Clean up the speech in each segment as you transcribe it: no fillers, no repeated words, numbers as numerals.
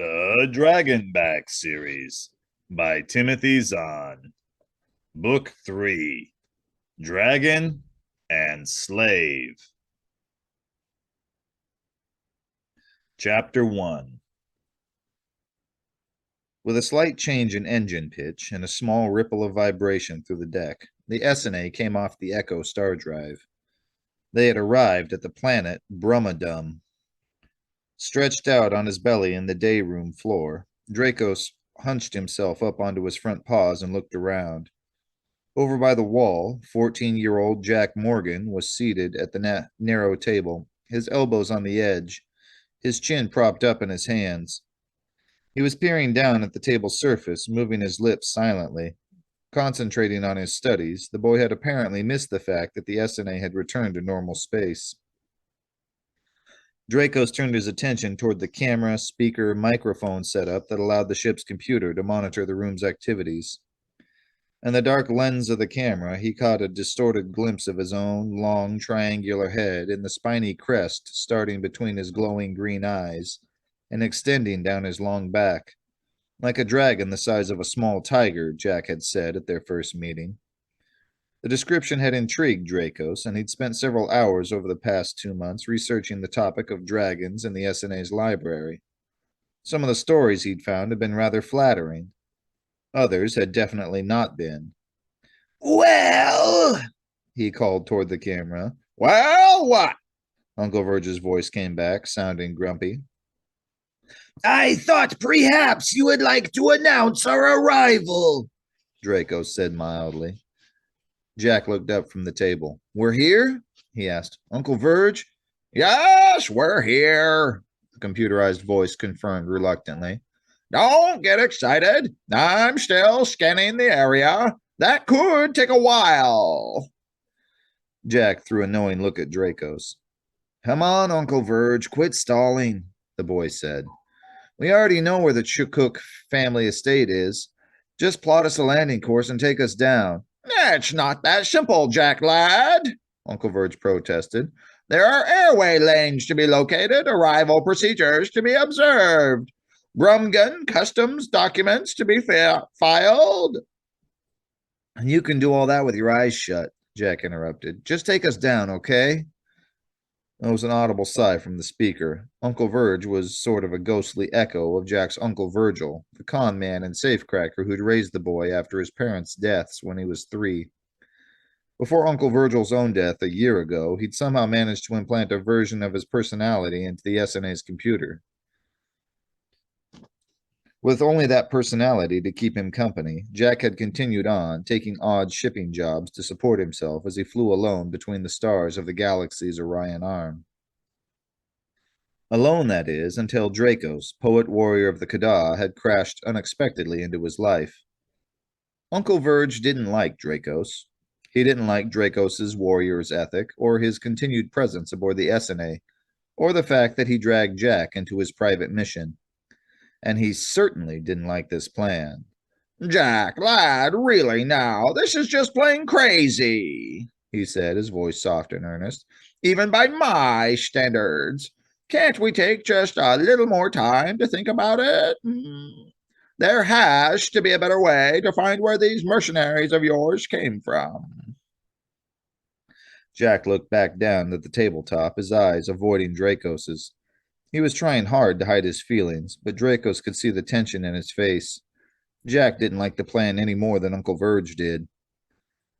The Dragonback series by Timothy Zahn. Book 3, Dragon and Slave. Chapter 1. With a slight change in engine pitch and a small ripple of vibration through the deck, the S&A came off the Echo star drive. They had arrived at the planet Brumadum. Stretched out on his belly in the day room floor, Dracos hunched himself up onto his front paws and looked around. Over by the wall, 14-year-old Jack Morgan was seated at the narrow table, his elbows on the edge, his chin propped up in his hands. He was peering down at the table's surface, moving his lips silently. Concentrating on his studies, the boy had apparently missed the fact that the S&A had returned to normal space. Dracos turned his attention toward the camera, speaker, microphone setup that allowed the ship's computer to monitor the room's activities. In the dark lens of the camera, he caught a distorted glimpse of his own long, triangular head and the spiny crest starting between his glowing green eyes and extending down his long back. Like a dragon the size of a small tiger, Jack had said at their first meeting. The description had intrigued Dracos, and he'd spent several hours over the past 2 months researching the topic of dragons in the S&A's library. Some of the stories he'd found had been rather flattering. Others had definitely not been. "Well," he called toward the camera. "Well, what?" Uncle Verge's voice came back, sounding grumpy. "I thought perhaps you would like to announce our arrival," Dracos said mildly. Jack looked up from the table. "We're here?" he asked. "Uncle Verge?" "Yes, we're here," the computerized voice confirmed reluctantly. "Don't get excited. I'm still scanning the area. That could take a while." Jack threw a knowing look at Dracos. "Come on, Uncle Verge, quit stalling," the boy said. "We already know where the Chukuk family estate is. Just plot us a landing course and take us down." "It's not that simple, Jack lad," Uncle Verge protested. "There are airway lanes to be located, arrival procedures to be observed, Brumgun customs documents to be filed." "And you can do all that with your eyes shut," Jack interrupted. "Just take us down, okay?" There was an audible sigh from the speaker. Uncle Verge was sort of a ghostly echo of Jack's Uncle Virgil, the con man and safecracker who'd raised the boy after his parents' deaths when he was 3. Before Uncle Virgil's own death a year ago, he'd somehow managed to implant a version of his personality into the S&A's computer. With only that personality to keep him company, Jack had continued on, taking odd shipping jobs to support himself as he flew alone between the stars of the galaxy's Orion arm. Alone, that is, until Dracos, poet-warrior of the Kada, had crashed unexpectedly into his life. Uncle Verge didn't like Dracos. He didn't like Dracos's warrior's ethic, or his continued presence aboard the S&A, or the fact that he dragged Jack into his private mission. And he certainly didn't like this plan. "Jack, lad, really now, this is just plain crazy," he said, his voice soft and earnest. "Even by my standards. Can't we take just a little more time to think about it? There has to be a better way to find where these mercenaries of yours came from." Jack looked back down at the tabletop, his eyes avoiding Dracos's. He was trying hard to hide his feelings, but Dracos could see the tension in his face. Jack didn't like the plan any more than Uncle Verge did,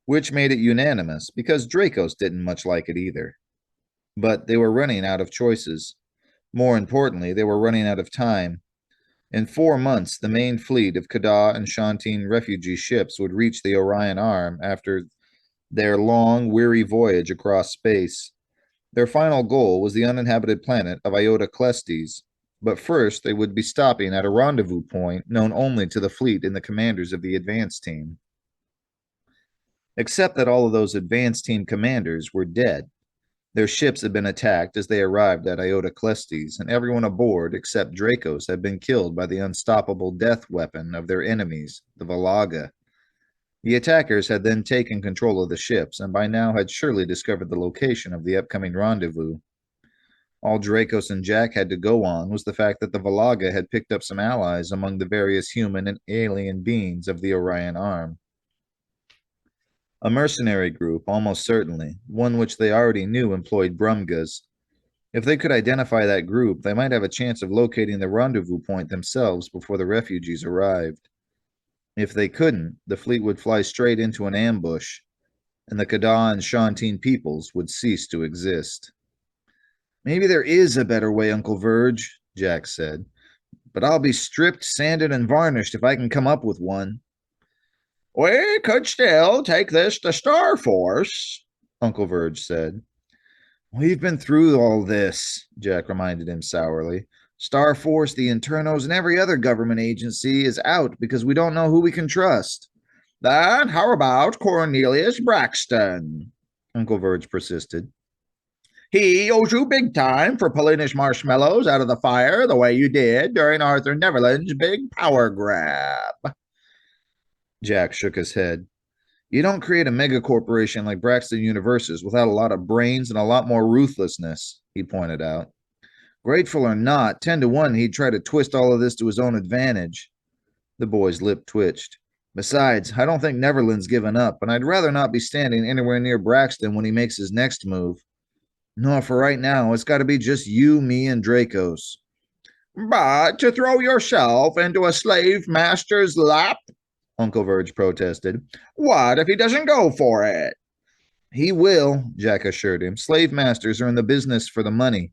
which made it unanimous, because Dracos didn't much like it either. But they were running out of choices. More importantly, they were running out of time. In 4 months, the main fleet of Kada and Shantine refugee ships would reach the Orion Arm after their long, weary voyage across space. Their final goal was the uninhabited planet of Iota Clestes, but first they would be stopping at a rendezvous point known only to the fleet and the commanders of the advance team. Except that all of those advance team commanders were dead. Their ships had been attacked as they arrived at Iota Clestes, and everyone aboard except Dracos had been killed by the unstoppable death weapon of their enemies, the Valaga. The attackers had then taken control of the ships, and by now had surely discovered the location of the upcoming rendezvous. All Dracos and Jack had to go on was the fact that the Valaga had picked up some allies among the various human and alien beings of the Orion Arm. A mercenary group, almost certainly, one which they already knew employed Brumgas. If they could identify that group, they might have a chance of locating the rendezvous point themselves before the refugees arrived. If they couldn't, the fleet would fly straight into an ambush, and the Kada and Shantine peoples would cease to exist. Maybe there is a better way, Uncle Verge, Jack said, but I'll be stripped, sanded, and varnished if I can come up with one. We could still take this to Star Force, Uncle Verge said. We've been through all this, Jack reminded him sourly. Star Force, the Internos, and every other government agency is out because we don't know who we can trust. Then how about Cornelius Braxton? Uncle Verge persisted. He owes you big time for pulling his marshmallows out of the fire the way you did during Arthur Neverland's big power grab. Jack shook his head. You don't create a megacorporation like Braxton Universes without a lot of brains and a lot more ruthlessness, he pointed out. Grateful or not, 10 to 1 he'd try to twist all of this to his own advantage. The boy's lip twitched. Besides, I don't think Neverland's given up, and I'd rather not be standing anywhere near Braxton when he makes his next move. No, for right now, it's got to be just you, me, and Dracos. But to throw yourself into a slave master's lap? Uncle Verge protested. What if he doesn't go for it? He will, Jack assured him. Slave masters are in the business for the money.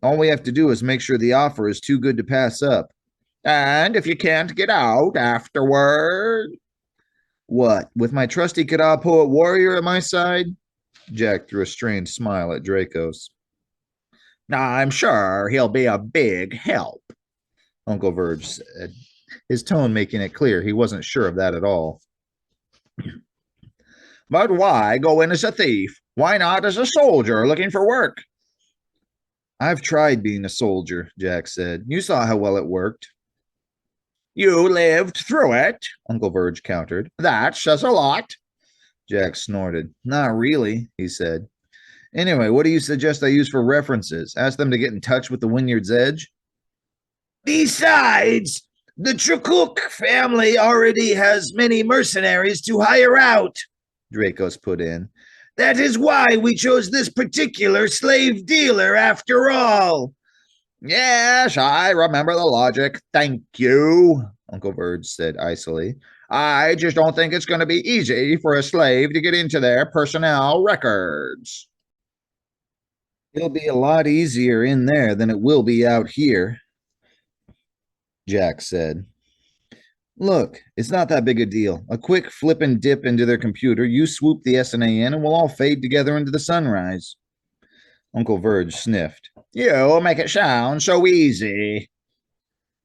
All we have to do is make sure the offer is too good to pass up. And if you can't get out afterward? What, with my trusty Kada poet warrior at my side? Jack threw a strained smile at Dracos. I'm sure he'll be a big help, Uncle Verge said, his tone making it clear he wasn't sure of that at all. But why go in as a thief? Why not as a soldier looking for work? I've tried being a soldier, Jack said. You saw how well it worked. You lived through it, Uncle Verge countered. That says a lot. Jack snorted. Not really, he said. Anyway, what do you suggest I use for references? Ask them to get in touch with the Wynyard's Edge? Besides, the Trukuk family already has many mercenaries to hire out, Dracos put in. That is why we chose this particular slave dealer after all. Yes, I remember the logic. Thank you, Uncle Verge said icily. I just don't think it's going to be easy for a slave to get into their personnel records. It'll be a lot easier in there than it will be out here, Jack said. Look, it's not that big a deal. A quick flip and dip into their computer, you swoop the SNA in, and we'll all fade together into the sunrise. Uncle Verge sniffed. You make it sound so easy.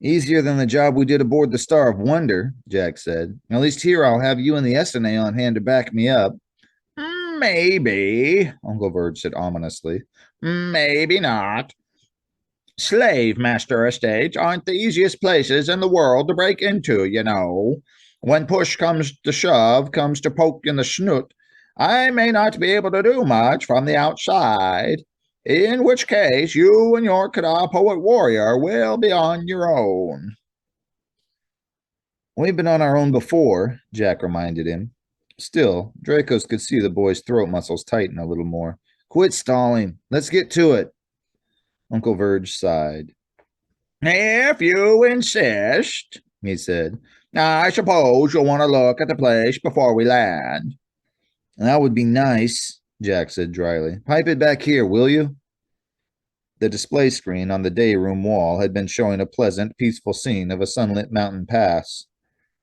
Easier than the job we did aboard the Star of Wonder, Jack said. At least here I'll have you and the SNA on hand to back me up. Maybe, Uncle Verge said ominously. Maybe not. Slave master estates aren't the easiest places in the world to break into, you know. When push comes to shove, comes to poke in the snoot, I may not be able to do much from the outside, in which case you and your Kada poet warrior will be on your own. We've been on our own before, Jack reminded him. Still, Dracos could see the boy's throat muscles tighten a little more. Quit stalling. Let's get to it. Uncle Verge sighed. If you insist, he said. I suppose you'll want to look at the place before we land. That would be nice, Jack said dryly. Pipe it back here, will you? The display screen on the day room wall had been showing a pleasant, peaceful scene of a sunlit mountain pass.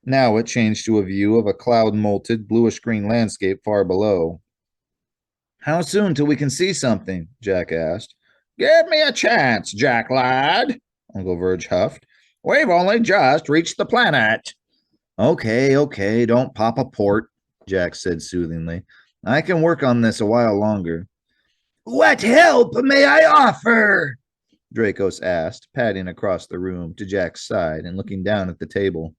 Now it changed to a view of a cloud-molted, bluish-green landscape far below. How soon till we can see something? Jack asked. Give me a chance, Jack lad, Uncle Verge huffed. We've only just reached the planet. Okay, don't pop a port, Jack said soothingly. I can work on this a while longer. What help may I offer? Dracos asked, padding across the room to Jack's side and looking down at the table.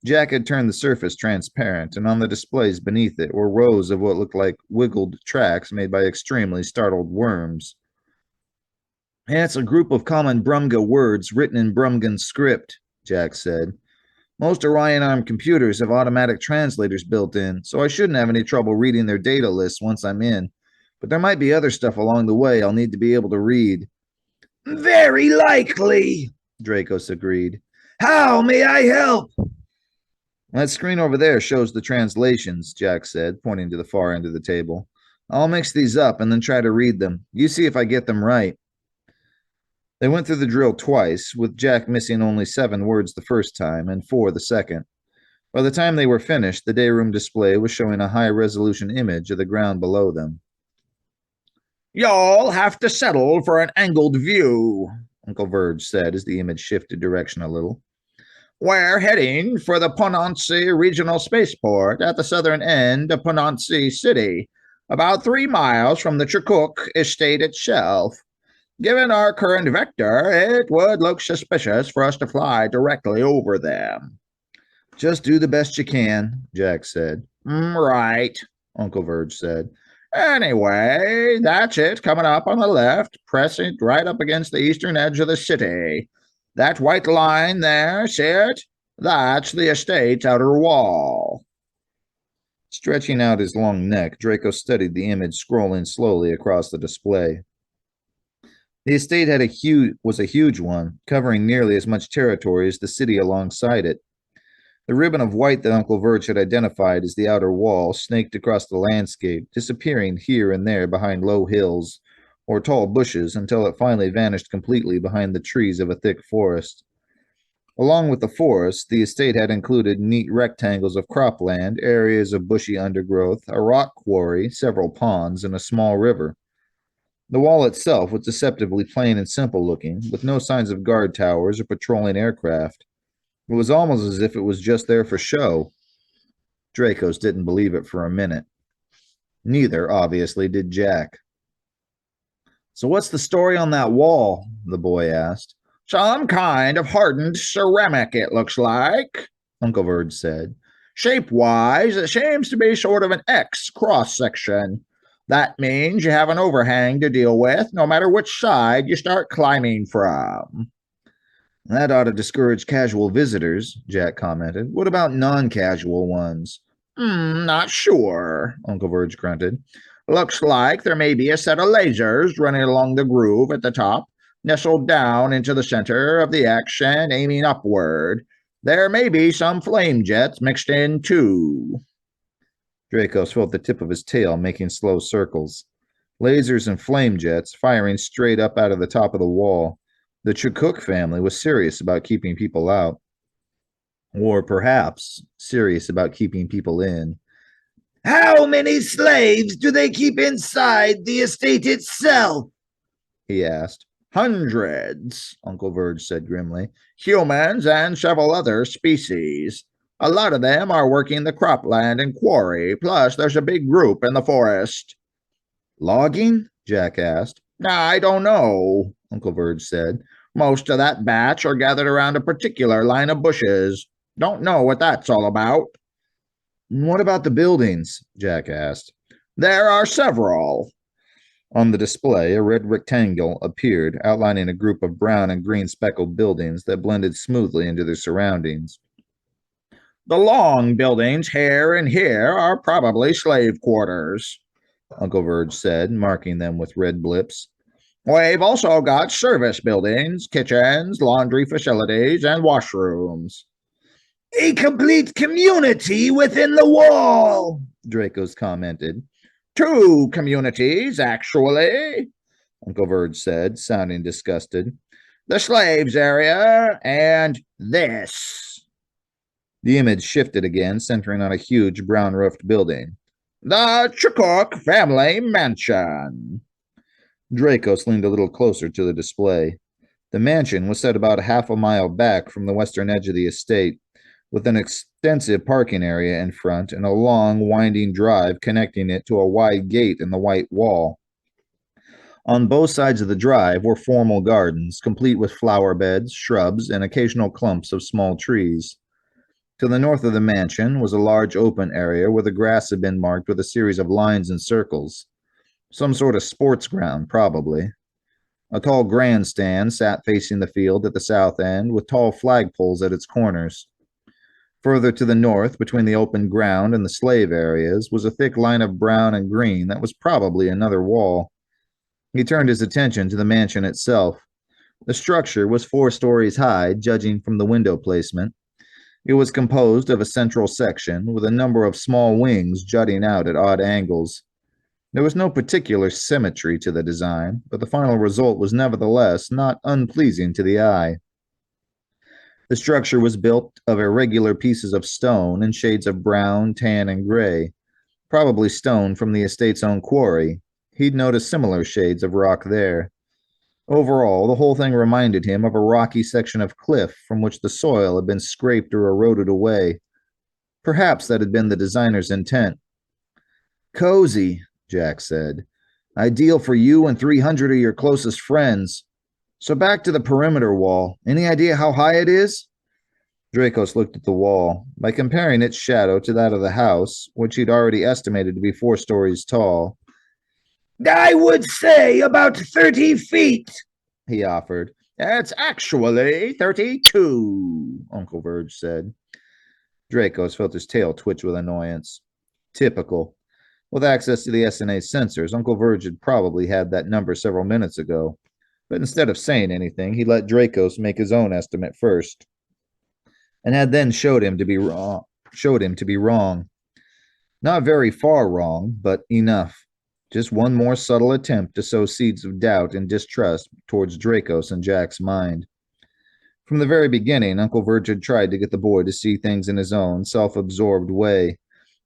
Jack had turned the surface transparent, and on the displays beneath it were rows of what looked like wiggled tracks made by extremely startled worms. It's a group of common Brumga words written in Brumgan script, Jack said. Most Orion armed computers have automatic translators built in, so I shouldn't have any trouble reading their data lists once I'm in. But there might be other stuff along the way I'll need to be able to read. Very likely, Dracos agreed. How may I help? That screen over there shows the translations, Jack said, pointing to the far end of the table. I'll mix these up and then try to read them. You see if I get them right. They went through the drill twice, with Jack missing only 7 words the first time and 4 the second. By the time they were finished, the day room display was showing a high-resolution image of the ground below them. Y'all have to settle for an angled view, Uncle Verge said as the image shifted direction a little. We're heading for the Ponancy Regional Spaceport at the southern end of Ponancy City, about 3 miles from the Chukuk estate itself. Given our current vector, it would look suspicious for us to fly directly over them. Just do the best you can, Jack said. Right, Uncle Verge said. Anyway, that's it coming up on the left, pressing right up against the eastern edge of the city. That white line there, see it? That's the estate's outer wall. Stretching out his long neck, Draco studied the image scrolling slowly across the display. The estate was a huge one, covering nearly as much territory as the city alongside it. The ribbon of white that Uncle Verge had identified as the outer wall snaked across the landscape, disappearing here and there behind low hills or tall bushes until it finally vanished completely behind the trees of a thick forest. Along with the forest, the estate had included neat rectangles of cropland, areas of bushy undergrowth, a rock quarry, several ponds, and a small river. The wall itself was deceptively plain and simple looking, with no signs of guard towers or patrolling aircraft. It was almost as if it was just there for show. Dracos didn't believe it for a minute. Neither, obviously, did Jack. So what's the story on that wall? The boy asked. Some kind of hardened ceramic, it looks like, Uncle Verge said. Shape-wise, it seems to be sort of an X cross-section. That means you have an overhang to deal with, no matter which side you start climbing from. That ought to discourage casual visitors, Jack commented. What about non-casual ones? Not sure, Uncle Verge grunted. Looks like there may be a set of lasers running along the groove at the top, nestled down into the center of the X and aiming upward. There may be some flame jets mixed in, too. Dracos felt the tip of his tail making slow circles. Lasers and flame jets firing straight up out of the top of the wall. The Chukuk family was serious about keeping people out. Or perhaps serious about keeping people in. How many slaves do they keep inside the estate itself? He asked. Hundreds, Uncle Verge said grimly. Humans and several other species. A lot of them are working the cropland and quarry, plus there's a big group in the forest. Logging? Jack asked. I don't know, Uncle Verge said. Most of that batch are gathered around a particular line of bushes. Don't know what that's all about. What about the buildings? Jack asked. There are several. On the display, a red rectangle appeared, outlining a group of brown and green speckled buildings that blended smoothly into their surroundings. The long buildings here and here are probably slave quarters, Uncle Verge said, marking them with red blips. We've also got service buildings, kitchens, laundry facilities, and washrooms. A complete community within the wall, Dracos commented. 2 communities, actually, Uncle Verge said, sounding disgusted. The slaves area and this. The image shifted again, centering on a huge brown-roofed building. The Chukuk family mansion. Dracos leaned a little closer to the display. The mansion was set about half a mile back from the western edge of the estate, with an extensive parking area in front and a long, winding drive connecting it to a wide gate in the white wall. On both sides of the drive were formal gardens, complete with flower beds, shrubs, and occasional clumps of small trees. To the north of the mansion was a large open area where the grass had been marked with a series of lines and circles. Some sort of sports ground, probably. A tall grandstand sat facing the field at the south end, with tall flagpoles at its corners. Further to the north, between the open ground and the slave areas, was a thick line of brown and green that was probably another wall. He turned his attention to the mansion itself. The structure was 4 stories high, judging from the window placement. It was composed of a central section with a number of small wings jutting out at odd angles. There was no particular symmetry to the design, but the final result was nevertheless not unpleasing to the eye. The structure was built of irregular pieces of stone in shades of brown, tan, and gray, probably stone from the estate's own quarry. He'd noticed similar shades of rock there. Overall, the whole thing reminded him of a rocky section of cliff from which the soil had been scraped or eroded away. Perhaps that had been the designer's intent. Cozy, Jack said. Ideal for you and 300 of your closest friends. So back to the perimeter wall. Any idea how high it is? Dracos looked at the wall. By comparing its shadow to that of the house, which he'd already estimated to be 4 stories tall, I would say about 30 feet, he offered. It's actually 32, Uncle Verge said. Dracos felt his tail twitch with annoyance. Typical. With access to the SNA sensors, Uncle Verge had probably had that number several minutes ago. But instead of saying anything, he let Dracos make his own estimate first, and had then showed him to be wrong. Not very far wrong, but enough. Just one more subtle attempt to sow seeds of doubt and distrust towards Dracos and Jack's mind. From the very beginning, Uncle Verge had tried to get the boy to see things in his own self-absorbed way,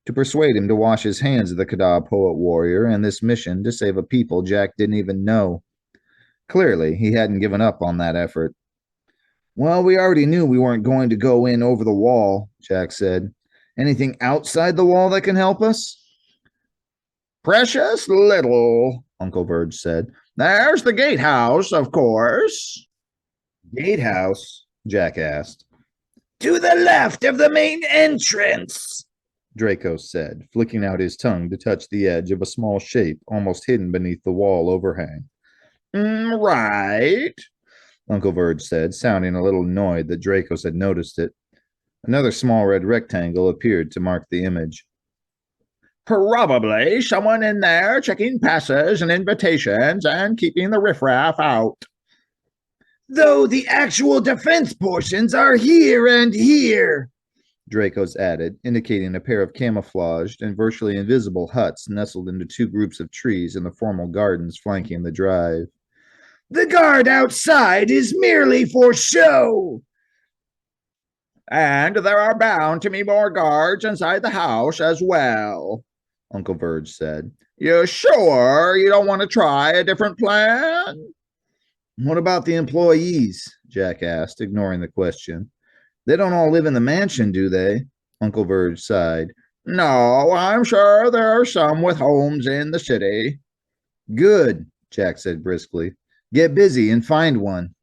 to persuade him to wash his hands of the Kadab poet warrior and this mission to save a people Jack didn't even know. Clearly, he hadn't given up on that effort. Well, we already knew we weren't going to go in over the wall, Jack said. Anything outside the wall that can help us? Precious little, Uncle Verge said. There's the gatehouse, of course. Gatehouse? Jack asked. To the left of the main entrance, Dracos said, flicking out his tongue to touch the edge of a small shape almost hidden beneath the wall overhang. Right, Uncle Verge said, sounding a little annoyed that Dracos had noticed it. Another small red rectangle appeared to mark the image. Probably someone in there checking passes and invitations and keeping the riffraff out. Though the actual defense portions are here and here, Dracos added, indicating a pair of camouflaged and virtually invisible huts nestled into 2 groups of trees in the formal gardens flanking the drive. The guard outside is merely for show. And there are bound to be more guards inside the house as well, Uncle Verge said. You sure you don't want to try a different plan? What about the employees? Jack asked, ignoring the question. They don't all live in the mansion, do they? Uncle Verge sighed. No, I'm sure there are some with homes in the city. Good, Jack said briskly. Get busy and find one.